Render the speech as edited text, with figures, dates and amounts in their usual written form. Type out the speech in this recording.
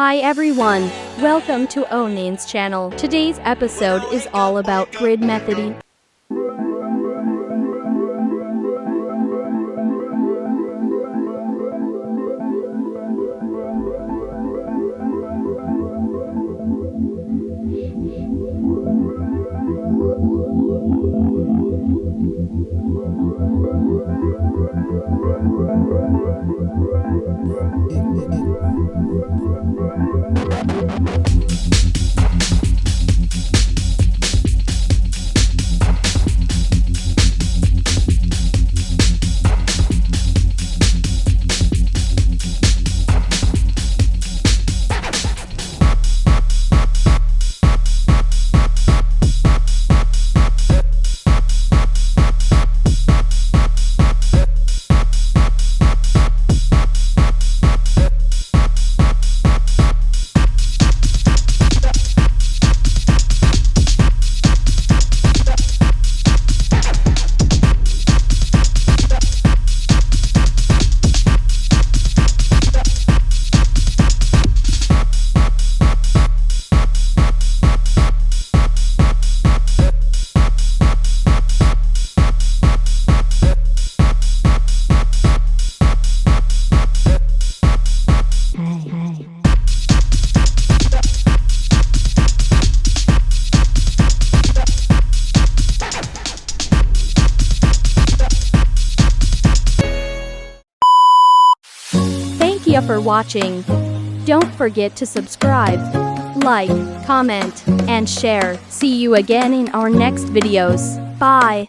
Hi everyone, welcome to Onin's channel. Today's episode is all about grid method. Thank you for watching. Don't forget to subscribe, like, comment, and share. See you again in our next videos. Bye.